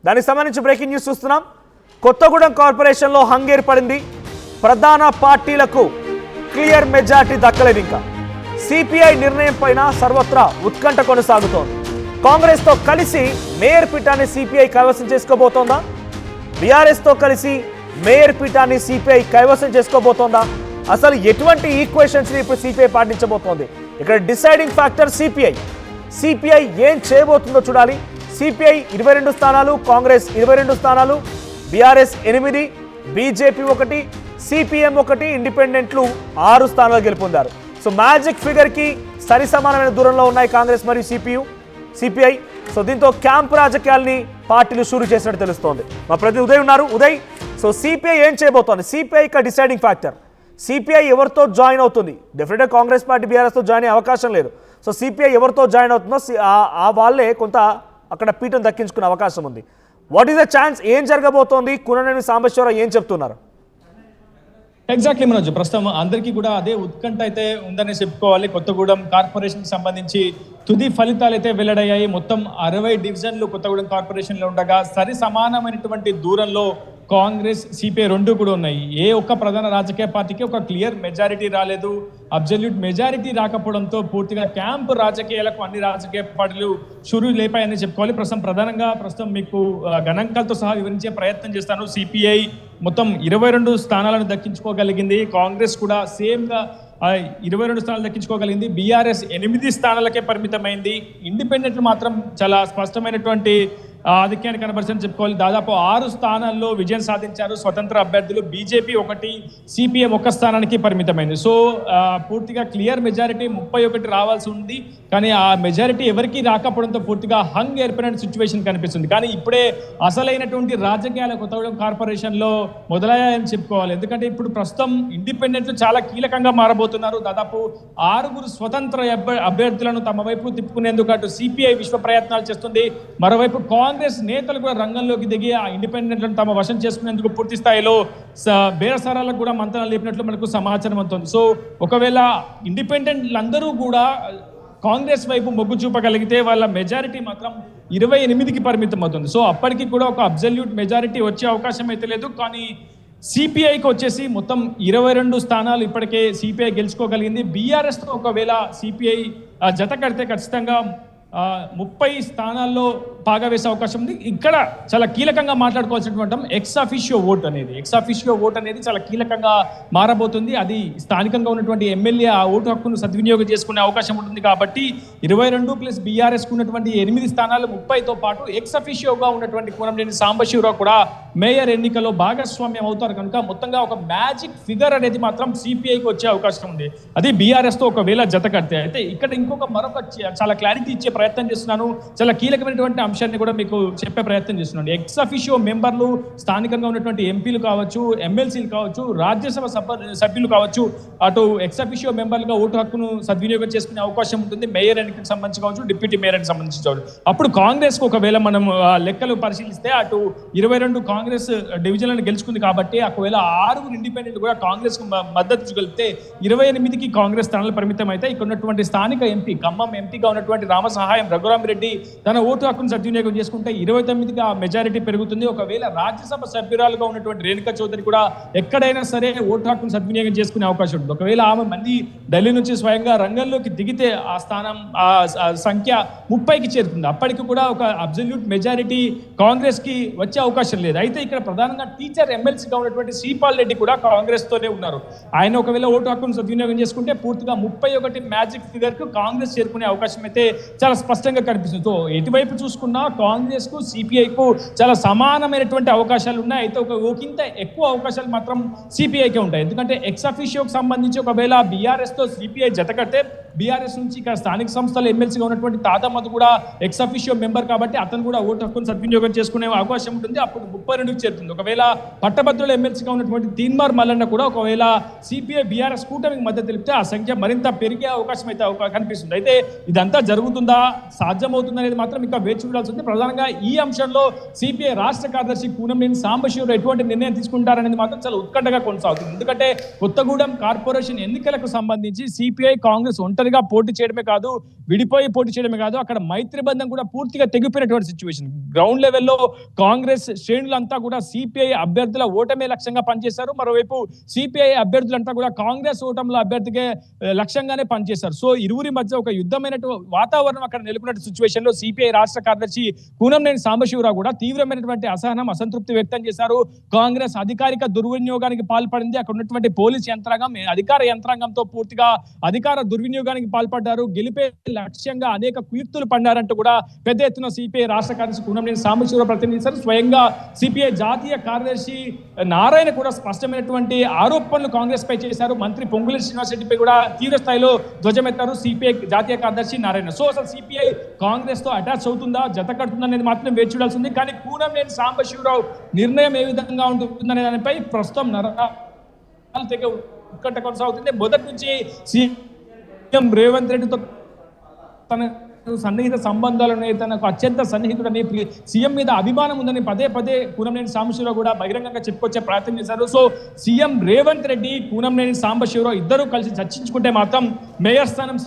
దానికి సంబంధించి breaking news చూస్తున్నాం. కొత్తగూడెం కార్పొరేషన్లో హంగ్ ఏర్పడింది. ప్రధాన పార్టీలకు క్లియర్ మెజార్టీ దక్కలేదు. ఇంకా సిపిఐ నిర్ణయం పైన సర్వత్రా ఉత్కంఠ కొనసాగుతోంది. కాంగ్రెస్ తో కలిసి మేయర్ పీఠాన్ని సిపిఐ కైవసం చేసుకోబోతోందా? బీఆర్ఎస్ తో కలిసి మేయర్ పీఠాన్ని సిపిఐ కైవసం చేసుకోబోతోందా? అసలు ఎటువంటి ఈక్వేషన్స్ ని ఇప్పుడు సిపిఐ పాటించబోతోంది? ఇక్కడ డిసైడింగ్ ఫ్యాక్టర్ సిపిఐ ఏం చేయబోతుందో చూడాలి. సిపిఐ 22 స్థానాలు, కాంగ్రెస్ 22 స్థానాలు, బీఆర్ఎస్ 8, బీజేపీ 1, సిపిఎం 1, ఇండిపెండెంట్లు 6 స్థానాలు గెలుపొందారు. సో మ్యాజిక్ ఫిగర్ కి సరి సమానమైన దూరంలో ఉన్నాయి కాంగ్రెస్ మరియు సిపిఐ. సో దీంతో క్యాంప్ రాజకీయాల్ని పార్టీలు షురూ చేసినట్టు తెలుస్తోంది. మా ప్రతి ఉదయ్ ఉన్నారు. ఉదయ్, సో సిపిఐ ఏం చేయబోతోంది? CPI deciding factor. సిపిఐ ఎవరితో జాయిన్ అవుతుంది? డెఫినెట్గా కాంగ్రెస్ పార్టీ బీఆర్ఎస్తో జాయిన్ అయ్యే అవకాశం లేదు. సో సిపిఐ ఎవరితో జాయిన్ అవుతుందో ఆ వాళ్ళే కొంత అక్కడ పీఠం దక్కించుకునే అవకాశం ఉంది. What is the chance? ఏం జరగబోతోంది? కూననేని సాంబశివరావు ఏం చెప్తున్నారు? ఎగ్జాక్ట్లీ మనోజ్, ప్రస్తుతం అందరికీ కూడా అదే ఉత్కంఠ అయితే ఉందని చెప్పుకోవాలి. కొత్తగూడెం కార్పొరేషన్కి సంబంధించి తుది ఫలితాలు అయితే వెల్లడయ్యాయి. మొత్తం 60 డివిజన్లు కొత్తగూడెం కార్పొరేషన్లో ఉండగా సరి సమానమైనటువంటి దూరంలో కాంగ్రెస్, సిపిఐ 2 కూడా ఉన్నాయి. ఏ ఒక్క ప్రధాన రాజకీయ పార్టీకి ఒక క్లియర్ మెజారిటీ రాలేదు. అబ్జల్యూట్ మెజారిటీ రాకపోవడంతో పూర్తిగా క్యాంపు రాజకీయాలకు అన్ని రాజకీయ పార్టీలు షురూ లేపాయని చెప్పుకోవాలి. ప్రస్తుతం మీకు గణాంకాలతో సహా వివరించే ప్రయత్నం చేస్తాను. సిపిఐ మొత్తం 22 స్థానాలను దక్కించుకోగలిగింది. కాంగ్రెస్ కూడా సేమ్గా 22 స్థానాలు దక్కించుకోగలిగింది. బీఆర్ఎస్ 8 స్థానాలకే పరిమితమైంది. ఇండిపెండెంట్లు మాత్రం చాలా స్పష్టమైనటువంటి ఆధిక్యాన్ని కనబరిచని చెప్పుకోవాలి. దాదాపు 6 స్థానాల్లో విజయం సాధించారు స్వతంత్ర అభ్యర్థులు. బీజేపీ 1, సిపిఎం 1 స్థానానికి పరిమితమైంది. సో పూర్తిగా క్లియర్ మెజారిటీ 31 రావాల్సి ఉంది. కానీ ఆ మెజారిటీ ఎవరికి రాకపోవడంతో పూర్తిగా హంగ్ ఏర్పడిన సిచ్యువేషన్ కనిపిస్తుంది. కానీ ఇప్పుడే అసలైనటువంటి రాజకీయాల కొత్తగూడెం కార్పొరేషన్లో మొదలయ్యాయని చెప్పుకోవాలి. ఎందుకంటే ఇప్పుడు ప్రస్తుతం ఇండిపెండెంట్లు చాలా కీలకంగా మారబోతున్నారు. దాదాపు 6 స్వతంత్ర అభ్యర్థులను తమ వైపు తిప్పుకునేందుకు అటు సిపిఐ విశ్వ ప్రయత్నాలు చేస్తుంది. మరోవైపు కాంగ్రెస్ నేతలు కూడా రంగంలోకి దిగి ఆ ఇండిపెండెంట్లను తమ వశం చేసుకునేందుకు పూర్తి స్థాయిలో బేరసారాలకు కూడా మంత్రాలు లేపినట్లు మనకు సమాచారం అవుతుంది. సో ఒకవేళ ఇండిపెండెంట్లు అందరూ కూడా కాంగ్రెస్ వైపు మొగ్గు చూపగలిగితే వాళ్ళ మెజారిటీ మాత్రం 28కి పరిమితం అవుతుంది. సో అప్పటికి కూడా ఒక అబ్జల్యూట్ మెజారిటీ వచ్చే అవకాశం అయితే లేదు. కానీ సిపిఐకి వచ్చేసి మొత్తం 22 స్థానాలు ఇప్పటికే సిపిఐ గెలుచుకోగలిగింది. బీఆర్ఎస్తో ఒకవేళ సిపిఐ జత కడితే ఖచ్చితంగా 30 స్థానాల్లో పాగా వేసే అవకాశం ఉంది. ఇక్కడ చాలా కీలకంగా మాట్లాడుకోవాల్సినటువంటి ఎక్స్ అఫిషియో ఓట్ అనేది చాలా కీలకంగా మారబోతుంది. అది స్థానికంగా ఉన్నటువంటి ఎమ్మెల్యే ఆ ఓటు హక్కును సద్వినియోగం చేసుకునే అవకాశం ఉంటుంది. కాబట్టి 22 ప్లస్ బీఆర్ఎస్కు ఉన్నటువంటి 8 స్థానాలు 30తో పాటు ఎక్స్ అఫిషియోగా ఉన్నటువంటి కూనంనేని సాంబశివరావు కూడా మేయర్ ఎన్నికల్లో భాగస్వామ్యం అవుతారు. కనుక మొత్తంగా ఒక మ్యాజిక్ ఫిగర్ అనేది మాత్రం సిపిఐకి వచ్చే అవకాశం ఉంది. అది బీఆర్ఎస్తో ఒకవేళ జత కడితే. అయితే ఇక్కడ మరొక చాలా క్లారిటీ ఇచ్చే ప్రయత్నం చేస్తున్నాను. చాలా కీలకమైనటువంటి అంశాన్ని కూడా మీకు చెప్పే ప్రయత్నం చేస్తున్నాను. ఎక్స్ అఫిషియో మెంబర్లు స్థానికంగా ఉన్నటువంటి ఎంపీలు కావచ్చు, ఎమ్మెల్సీలు కావచ్చు, రాజ్యసభ సభ్యులు కావచ్చు, అటు ఎక్స్ అఫిషియో మెంబర్లుగా ఓటు హక్కును సద్వినియోగం చేసుకునే అవకాశం ఉంటుంది. మేయర్ ఎన్నికకు సంబంధించి కావచ్చు, డిప్యూటీ మేయర్ ఎన్నికకు సంబంధించి కావచ్చు. అప్పుడు కాంగ్రెస్కు ఒకవేళ మనం లెక్కలు పరిశీలిస్తే అటు 22 కాంగ్రెస్ డివిజన్లను గెలుచుకుంది. కాబట్టి ఒకవేళ 6 ఇండిపెండెంట్ కూడా కాంగ్రెస్ కు మద్దతు కలిపితే 28కి కాంగ్రెస్ స్థానాలు పరిమితం అయితే ఇక్కడ ఉన్నటువంటి స్థానిక ఎంపీ, ఖమ్మం ఎంపీగా ఉన్నటువంటి రామసహాయం రఘురామిరెడ్డి తన ఓటు హక్కును సద్వినియోగం చేసుకుంటే 29కి ఆ మెజారిటీ పెరుగుతుంది. ఒకవేళ రాజ్యసభ సభ్యురాలుగా ఉన్నటువంటి రేణుకా చౌదరి కూడా ఎక్కడైనా సరే ఓటు హక్కును సద్వినియోగం చేసుకునే అవకాశం ఉంటుంది. ఒకవేళ ఆమె మళ్ళీ ఢిల్లీ నుంచి స్వయంగా రంగంలోకి దిగితే ఆ స్థానం ఆ సంఖ్య 30కి చేరుతుంది. అప్పటికి కూడా ఒక అబ్సల్యూట్ మెజారిటీ కాంగ్రెస్ కి వచ్చే అవకాశం లేదు. అయితే ఇక్కడ ప్రధానంగా టీచర్ ఎమ్మెల్సీగా ఉన్నటువంటి శ్రీపాల్ రెడ్డి కూడా కాంగ్రెస్ తోనే ఉన్నారు. ఆయన ఒకవేళ ఓటు హక్కును సద్వినియోగం చేసుకుంటే పూర్తిగా 31 మ్యాజిక్ ఫిగర్ కు కాంగ్రెస్ చేరుకునే అవకాశం అయితే చాలా స్పష్టంగా కనిపిస్తుంది. సో ఎటువైపు చూసుకున్నా కాంగ్రెస్ కు సిపిఐకు చాలా సమానమైనటువంటి అవకాశాలు ఉన్నాయి. అయితే ఒకంత ఎక్కువ అవకాశాలు మాత్రం సిపిఐకే ఉంటాయి. ఎందుకంటే ఎక్స్ అఫిషియోకి సంబంధించి ఒకవేళ బీఆర్ఎస్ తో సిపిఐ జత కడితే బీఆర్ఎస్ నుంచి ఇక్కడ స్థానిక సంస్థల ఎమ్మెల్సీగా ఉన్నటువంటి తాతమ్మది కూడా ఎక్స్ అఫిషియో మెంబర్ కాబట్టి అతను కూడా ఓటు హక్కును సద్వినియోగం చేసుకునే అవకాశం ఉంటుంది. అప్పుడు 32కి చేరుతుంది. ఒకవేళ పట్టభద్రుల ఎమ్మెల్సీగా ఉన్నటువంటి తీన్మార్ మల్లన్న కూడా ఒకవేళ సిపిఐ బీఆర్ఎస్ కూటమికి మద్దతు తెలిపితే ఆ సంఖ్య మరింత పెరిగే అవకాశం అయితే కనిపిస్తుంది. అయితే ఇదంతా జరుగుతుందా, సాధ్యమవుతుందా అనేది మాత్రం ఇంకా వేచి చూడాల్సి ఉంది. ప్రధానంగా ఈ అంశంలో సిపిఐ రాష్ట్ర కార్యదర్శి కూనంనేని సాంబశివరావు ఎటువంటి నిర్ణయం తీసుకుంటారనేది మాత్రం చాలా ఉత్కంఠగా కొనసాగుతుంది. ఎందుకంటే కొత్తగూడెం కార్పొరేషన్ ఎన్నికలకు సంబంధించి సిపిఐ కాంగ్రెస్ ఒంటరిగా పోటీ చేయడమే కాదు, విడిపోయి పోటీ చేయడమే కాదు, అక్కడ మైత్రి బంధం కూడా పూర్తిగా తెగిపోయినటువంటి సిచ్యువేషన్. గ్రౌండ్ లెవెల్లో కాంగ్రెస్ శ్రేణులంతా కూడా సిపిఐ అభ్యర్థుల ఓటమే లక్ష్యంగా పనిచేశారు. మరోవైపు సిపిఐ అభ్యర్థులంతా కూడా కాంగ్రెస్ ఓటంలో అభ్యర్థికే లక్ష్యంగానే పనిచేశారు. సో ఇరువురి మధ్య ఒక యుద్ధమైనటువంటి వాతావరణం అక్కడ నెలకొన్న సిచ్యువేషన్ లో సిపిఐ రాష్ట్ర కార్యదర్శి కూనంనేని సాంబశివరావు కూడా తీవ్రమైనటువంటి అసహనం, అసంతృప్తి వ్యక్తం చేశారు. కాంగ్రెస్ అధికారిక దుర్వినియోగానికి పాల్పడింది. అక్కడ ఉన్నటువంటి పోలీస్ యంత్రాంగం, అధికార యంత్రాంగంతో పూర్తిగా అధికార దుర్వినియోగానికి పాల్పడ్డారు. గెలిపే లక్ష్యంగా అనేక కుయుక్తులు పడ్డారంటూ కూడా పెద్ద ఎత్తున సిపిఐ రాష్ట్ర కార్యదర్శి కూనంనేని సాంబశివరావు ప్రతినిధించారు. స్వయంగా సిపిఐ జాతీయ కార్యదర్శి నారాయణ కూడా స్పష్టమైనటువంటి ఆరోపణలు కాంగ్రెస్ పై చేశారు. మంత్రి పొంగులేటి శ్రీనివాస్ రెడ్డిపై కూడా తీవ్ర స్థాయిలో ధ్వజమెత్తారు సిపిఐ జాతీయ కార్యదర్శి నారాయణ. సో అసలు సిపిఐ కాంగ్రెస్ తో అటాచ్ అవుతుందా, జత కడుతుందా అనేది మాత్రం వేచి చూడాల్సింది. కానీ కూనంనేని సాంబశివరావు నిర్ణయం ఏ విధంగా ఉంటుందనే దానిపై ప్రస్తుతం ఉత్కంఠ కొనసాగుతుంది. మొదటి నుంచి సీఎం రేవంత్ రెడ్డితో తన సన్నిహిత సంబంధాలు ఉన్నాయి, తనకు అత్యంత సన్నిహితుడని, సీఎం మీద అభిమానం ఉందని పదే పదే కూనంనేని సాంబశివరావు కూడా బహిరంగంగా చెప్పుకొచ్చే ప్రయత్నం చేశారు. సో సీఎం రేవంత్ రెడ్డి, కూనంనేని సాంబశివరావు ఇద్దరు కలిసి చర్చించుకుంటే మాత్రం మేయర్ స్థానం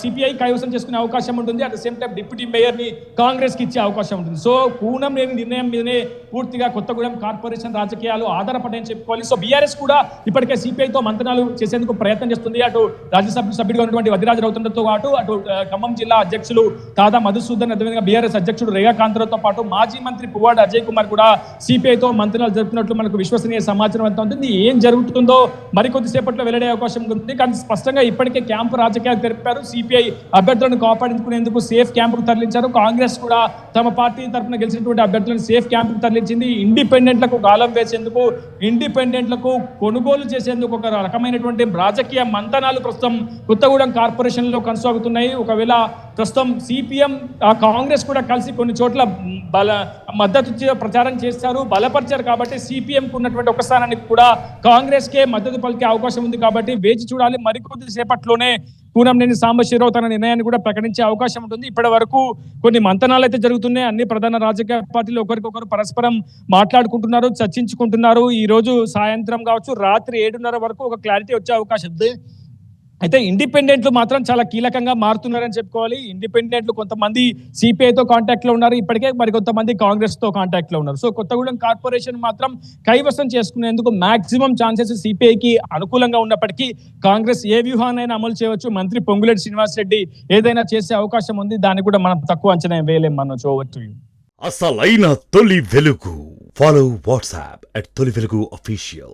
సిపిఐ కైవసం చేసుకునే అవకాశం ఉంటుంది. At the same time deputy mayor ని కాంగ్రెస్ కి ఇచ్చే అవకాశం ఉంటుంది. సో కూనంనేని నిర్ణయం మీదనే పూర్తిగా కొత్తగూడెం కార్పొరేషన్ రాజకీయాలు ఆధారపడాయని చెప్పుకోవాలి. సో బీఆర్ఎస్ కూడా ఇప్పటికే సిపిఐతో మంతనాలు చేసేందుకు ప్రయత్నం చేస్తుంది. అటు రాజ్యసభ సభ్యుడిగా ఉన్నటువంటి వదిరాజు రౌతంతో పాటు అటు ఖమ్మం జిల్లా అధ్యక్షులు కాదా మధుసూదన్, అదేవిధంగా బీఆర్ఎస్ అధ్యక్షుడు రేఖాకాంతరావుతో పాటు మాజీ మంత్రి పువ్వాడ అజయ్ కుమార్ కూడా సిపిఐతో మంత్రాలు జరుపుతున్నట్లు మనకు విశ్వసనీయ సమాచారం అంతా ఉంటుంది. ఏం జరుగుతుందో మరికొద్ది సేపట్లో వెల్లడే అవకాశం ఉంది. కానీ స్పష్టంగా ఇప్పటికే క్యాంపు రాజకీయాలు తెలిపారు. సిపిఐ అభ్యర్థులను కాపాడుకునేందుకు సేఫ్ క్యాంపుకు తరలించారు. కాంగ్రెస్ కూడా తమ పార్టీ తరఫున గెలిచినటువంటి అభ్యర్థులను సేఫ్ క్యాంపుకు తరలించింది. ఇండిపెండెంట్లకు గాలం వేసేందుకు, ఇండిపెండెంట్లకు కొనుగోలు చేసేందుకు ఒక రకమైనటువంటి రాజకీయ మంతనాలు ప్రస్తుతం కొత్తగూడెం కార్పొరేషన్ లో కొనసాగుతున్నాయి. ఒకవేళ ప్రస్తుతం సిపిఎం కాంగ్రెస్ కూడా కలిసి కొన్ని చోట్ల మద్దతు ప్రచారం చేస్తారు, బలపరిచారు. కాబట్టి సిపిఎం కు ఉన్నటువంటి ఒక స్థానాన్ని కూడా కాంగ్రెస్ కే మద్దతు పలికే అవకాశం ఉంది. కాబట్టి వేచి చూడాలి. మరికొద్ది సేపట్లోనే కూనంనేని సాంబశివరావు తన నిర్ణయాన్ని కూడా ప్రకటించే అవకాశం ఉంటుంది. ఇప్పటి వరకు కొన్ని మంతనాలు అయితే జరుగుతున్నాయి. అన్ని ప్రధాన రాజకీయ పార్టీలు ఒకరికొకరు పరస్పరం మాట్లాడుకుంటున్నారు, చర్చించుకుంటున్నారు. ఈ రోజు సాయంత్రం కావచ్చు, రాత్రి 7:30 వరకు ఒక క్లారిటీ వచ్చే అవకాశం ఉంది. అయితే ఇండిపెండెంట్లు మాత్రం చాలా కీలకంగా మారుతున్నారని చెప్పుకోవాలి. ఇండిపెండెంట్లు కొంతమంది సిపిఐతో కాంటాక్ట్ లో ఉన్నారు, ఇప్పటికే మరి కొంతమంది కాంగ్రెస్ తో కాంటాక్ట్ లో ఉన్నారు. సో కొత్తగూడెం కార్పొరేషన్ మాత్రం కైవసం చేసుకునేందుకు మాక్సిమం ఛాన్సెస్ సిపిఐకి అనుకూలంగా ఉన్నప్పటికీ కాంగ్రెస్ ఏ వ్యూహాన్నైనా అమలు చేయవచ్చు. మంత్రి పొంగులేటి శ్రీనివాస్ రెడ్డి ఏదైనా చేసే అవకాశం ఉంది. దాన్ని కూడా మనం తక్కువ అంచనా వేయలేం. మనం చూడవచ్చు. అసలైన తొలి వెలుగు. ఫాలో వాట్సాప్ @తొలి వెలుగు official.